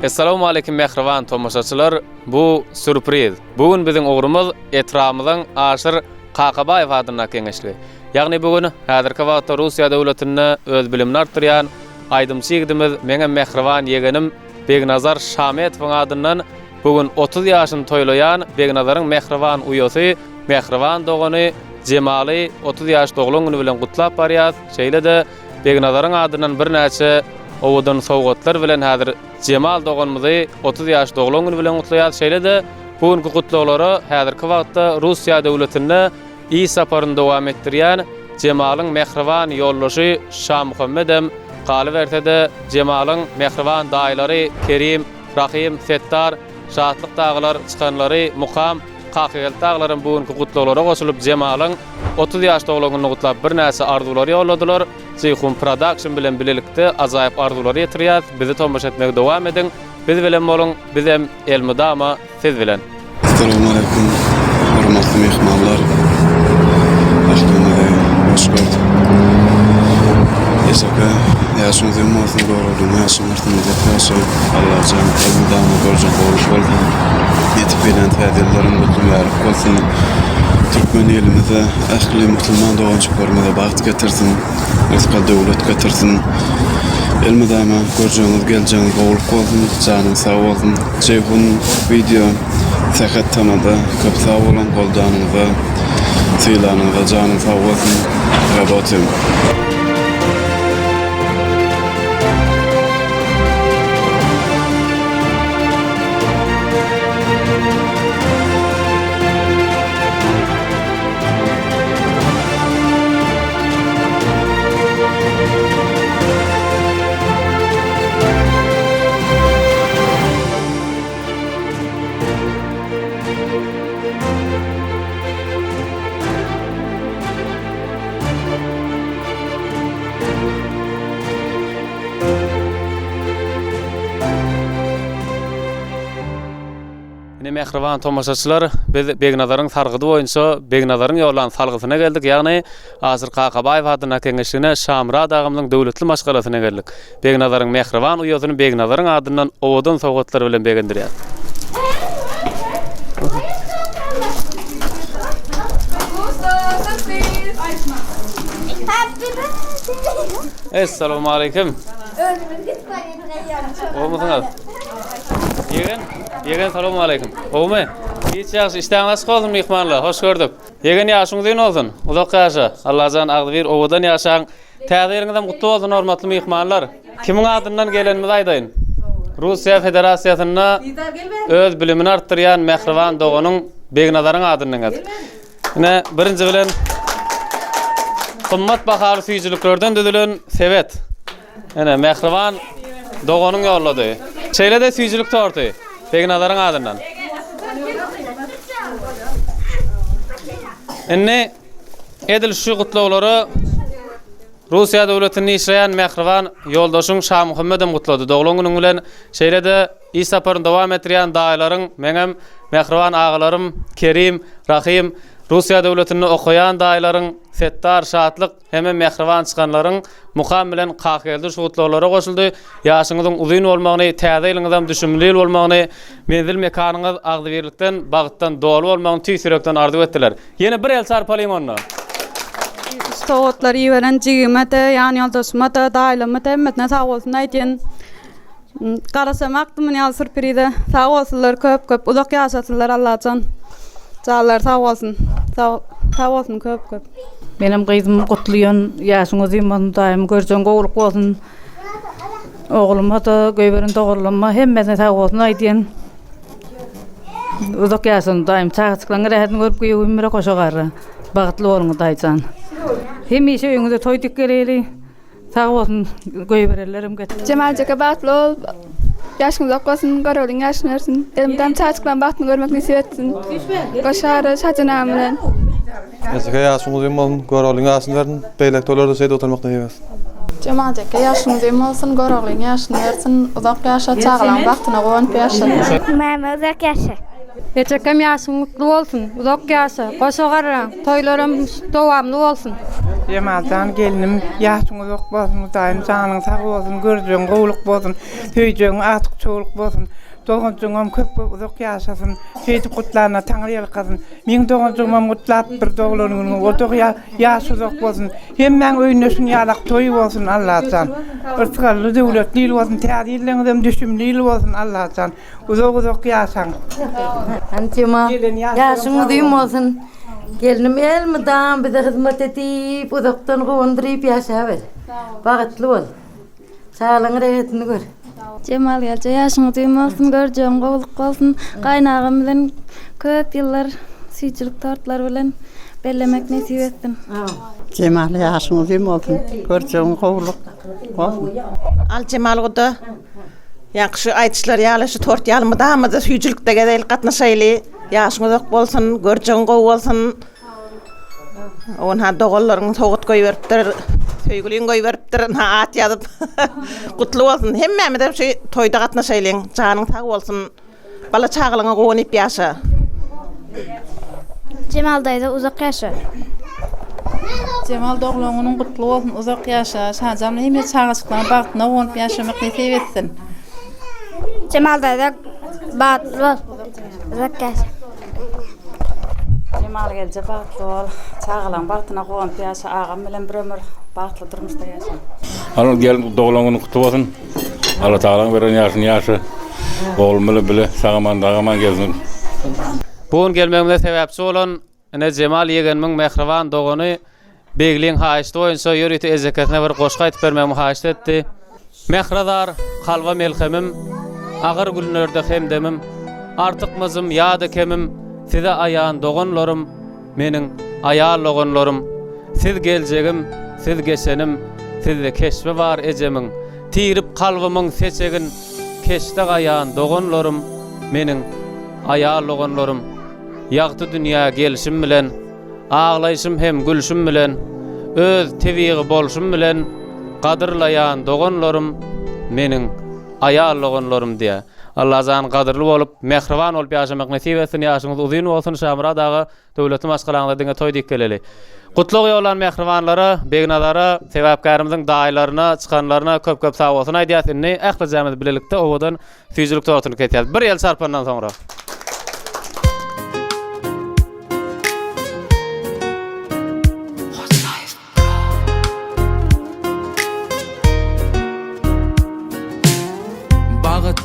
Assalamu alaykum mehriban tomoşaçylar. Bu sürpriz. Bugün bizim ogrumuz etramyzyň aşyr Qaqabayew adyna keňeşli. Ýagny bugün häzirki wagtda Russiýa döwletinde öz bilimini artdyrýan aýdymçygdymyz meňe mehriban ýegenim Begnazar Şametow adynyň bugün 30 ýaşyny toýlaýan Begnazaryň mehriban uýasy, mehriban dogany Jemaly 30 ýaş doglan güni bilen gutlap barýar. Şeýle-de Begnazaryň adynyň bir näçe owadan sowgatlar bilen häzir Cemal doganymyzy 30 ýaş doglan güni bilen gutlaýar. Şeýle-de bugünkü gutlaglary häzirki wagtda Russiýa döwletinde iyi saparyny dowam etdirýän Cemalyň mehriban ýoldaşy Şammuhammedem galybertede Cemalyň mehriban daýlary Kerim, Rahim, Settar, şatlyk daglar çykanlary Mukam, Qaqyl daglaryň bugünkü gutlaglary goşulyp Cemalyň 30 ýaş doglagyny gutlap bir näçe arzulary ýolladylar. Ceyhun Production bilen bilelikde azaýyp arzulary ýetirýär. Bizi tomosha etmege dowam edin. Biz bilen bolun, bizem Elmudama siz bilen. Assalamu alaykum, hormatly mehmanlar. Ahtamada hoş gördük. Esaka, ýaşyňyzy mosly görýän ýaşyňyzda ýaşaýan Allah'tan Elmudama görjek bolýar. Ýetip bilen täzelerin gutlaýar bolsun. Türkmen elimize ähli musulman dogançylarymyza baht getirsin, özka döwlet getirsin. Elmudama görjeňiz geljeňiz bolup bolsun, janyň sag bolsun. Ceyhun video sahat tamada köp sag bolan goldanyňyza, syýlanyňyza janyň sag bolsun. Rabatim. Mehriban tomoşaçylar, biz Begnazaryň sargydy boýunça Begnazaryň ýollan salgysyna geldik. Ýagny Asyr Qaqabayew adyna keňeşine Şamrad agymyň döwletli maşgalasyna geldik. Begnazaryň mehriban uýasyny Begnazaryň adyndan owadan sowgatlar bilen begendirýär. Assalamu alaykum. Yegen salamu alaykum. Owme? Hiç ýaşy işden nasy goldum mehmanlar. Hoş gördük. Yegen ýaşyňyz ýene bolsun. Uzak ýaşa. Allah jan agdy bir owadan ýaşaň. Täzeliňizden gutly bolsun hormatly mehmanlar. Kimiň adyndan gelenimiz aýdaýyn. Russiýa Federasiýasyna öz bilimini artdyrýan mehriban doganyň Begnazaryň adyndan geldik. Ine birinji bilen kymmat bahary süýjülüklerden düzülen sebet. Ene mehriban doganyň ýollady. Şeýle-de süýjülük torty. Begnazaryň adyndan. Enne edil şu gutlaglary Russiýa döwletini işleýän mehriban ýoldaşyň Şammuhammedem gutlady. Doglan güniň bilen şeýle-de iyi saparyny dowam etdirýän daýlaryň meňem mehriban agalarym Kerim, Rahim, Russiýa döwletinde okuyan daýlaryň Settar, şatlyk hemme mehriban çykanlaryň Mukam bilen Qaqyl şu gutlaglary goşuldy. Ýaşyňyzyň uzun bolmagyny, täze düşünmeli bolmagyny, menzil mekanyňyz agdy berlikden, bagtdan dolu bolmagyny tüýsürekden arzuw etdiler. Ýene bir el sarpalyň onu. Sowgatlar ýewelen jigimete, ýani ýoldaşyma da, daýlama da hemmetine sag bolsun aýdyn. Garasam akdymyň ýaly sürprize. Sag bolsunlar, köp uzak ýaşasynlar Allah'tan. Sağlar sağ olsun. Sağ olsun köp. Benim kızım kutluyan yaşınızı daim göreceğim oğluk olsun. Oğluma da göyberin doğrulama hemmesine sağ olsun aydiyen. Uzak yaşın daim çağıtıklarına rahatını görüp kuyuğumlara koşuğarı. Bağıtlı oğlunu dayıcan. Hem işe önünüze toyduk geleli. Sağ olsun göyberelerim getir. Cemal Jaka bağıtlı ol. Yaşın uzak olsun, görüldün yaşın örsün. Elimden çağıtıklarına bağıtını görmek nasip etsin. Koşarı, şacına bilen. Jaka yaşyňyz ýym bolsun, görüldün yaşyny bersin. Beýlek dolarda seýde oturmakda ýebes. Cemal Jaka yaşyňyz ýym bolsun, görüldün yaşyny bersin. Uzak ýaşa, çağılan wagtyna gowanyp ýaşa. Meme uzak ýaşa. Geçekem yaşın mutlu olsun, uzak yaşa, koşa garra, toylarım devamlı olsun. Cemalcan gelinim yaşın uzak bolsun, dayım canın sağ olsun, görjüň gowluk bolsun, söýjüň atyk çoğuluk bolsun. Doğuncuğum köp uzak yaşasın, şeydi kutlarına tanrı yalkasın. Min doğuncuğum mutlat bir doğulunun, o doğu yaş uzak bolsun. Hem men öýnöşün yalak toyu olsun Allah'tan. Irtgallı devletli olsun, teadilleňizem düşümli olsun Allah'tan. Uzak yaşan. Antima, yaşın uzun olsun. Gelinim elmeden bize hizmet edip, uzaktan kovandırıp yaşaver. Bakıtlı ol. Sağlığın rehetini gör. Cemal gelce yaşın uzun olsun, görjüň gowluk bolsun. Gaynagym bilen köp ýyllar süýçülik tortlar bilen bellemek nesip etsin. Cemal yaşın uzun olsun, görjüň gowluk bolsun. Al Cemal goda ýakşy aýtyşlar ýaly şu tort ýalmydamyzy süýçülikde gedel gatnaşaýly. Yaşın uzak bolsun, görjüň gowy bolsun. Ona dogallaryň sogut goýup beripdir. Söýgüliň goýup beripdir. At ýazyp gutly bolsun. Hemme de şu toýda gatnaşaýlyň, janyň sag bolsun. Bala çağlyňa gowunyp ýaşa. Cemal daýda uzak ýaşa. Cemal doğulunyň gutly bolsun, uzak yaşa. Şajam hemme çağaçyklaryň bagtyna gowunyp ýaşamak nesip etsin. Cemal daýda bagtly uzak ýaşa. Cemal gelce bagtly ol, çağılan bagtyna gowunyp ýaşa, agam bilen bir ömür bagtly durmuşda ýaşa. Alın gel doğulunyň gutly bolsun. Allah taala beren ýaşyny ýaşa. Oğlum bile sağaman gezin. Bugun gelmegime sebäpçi bolan ene Cemal ýegenmiň mehriban dogany begliň haýyşdy oýunça ýörüti ezeketine bir goşga aýtyp bermegimi haýyş etdi. Mehradar halwa melhemim, agyr günlerde hemdemim, artykmyzym ýa-da kemim, size aýan doganlarym, meniň aýal doganlarym, siz geljegim, siz geçenim, sizde keşme bar ejemiň, tirip kalbymyň seçegin, keşde aýan doganlarym, meniň aýal doganlarym, ýagty dünýä gelişim bilen, ağlaýşym hem gülşüm bilen, öz tebigi bolşum bilen, gadyrlaýan doganlarym, meniň aýal doganlarym diýe. Allah zan gadyrly bolup, mehriban bolup ýaşamak nesip etsin, ýaşyňyz uzun bolsun, şamra dagy döwleti maşgalaryňda diňe toý dik geleli. Gutlugy ýolan mehribanlara, begnadara, sebäpkärimiziň daýlaryna, çykanlaryna köp sag bolsun aýdýasyny, ähli jemgyýet bilelikde owadan süýçülik tortuny ketýär. Bir ýyl sarpandan soňra.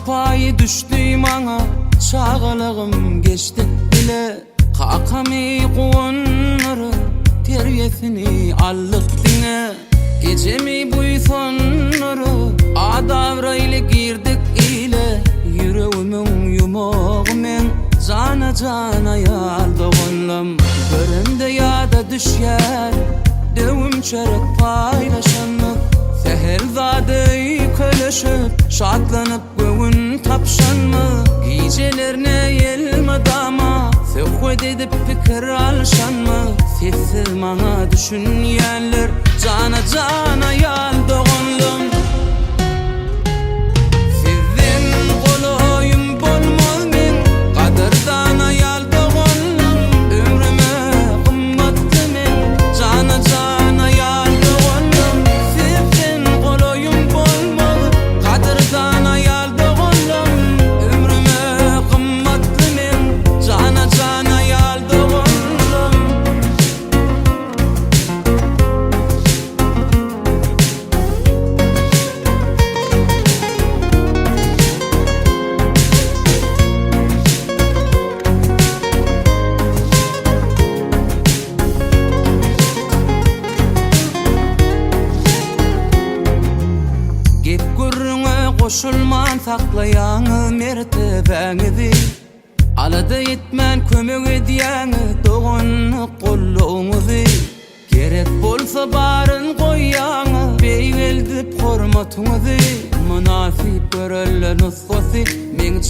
Payı düştü mana, çağalığım geçti bile. Kakami kuğunları, terbiyesini allık dine. Gecemi buysanları, adavra ile girdik ile. Yüreğimin yumağımın, cana yaldıgınlım. Börümde ya da düşer, dövüm çörek paylaşanlık. Seherzade köleşip, şadlanıp göğün tapşanma. Gecelerine yelmadama, söhbet edip fikir alşanma. Sessiz bana düşünýänler, cana yaldıgınlım. Sizden goloyum bolmaz men, kadırdan yaldıgınlım. Ömrüme kımmatly men, cana yaldıgınlım. Sizden goloyum bolmaz, kadırdan yaldıgınlım. Ömrüme kımmatly men, cana yaldıgınlım. Gep gürrüňe koşulman saklaýaňy mertebeňizi. Alada etmän kömek edýäňi dogany gollaňyzy. Gerek bolsa baryn goýaňy beýgeldip hormatyňyzy. Münasip görelle nusfasy men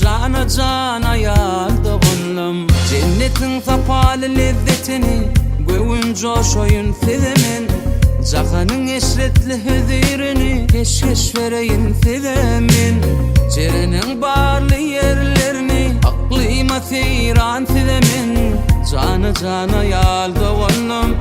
cana ýaldygynlym. Jennetiň sapaly lezzetini göwün joşoýun sezemen. Jahanyň eşretli hüzirini keşkeş vereyin sezemin. Jereniň barly yerlerini aklyma seyran sidemin Cana cana yal doğanım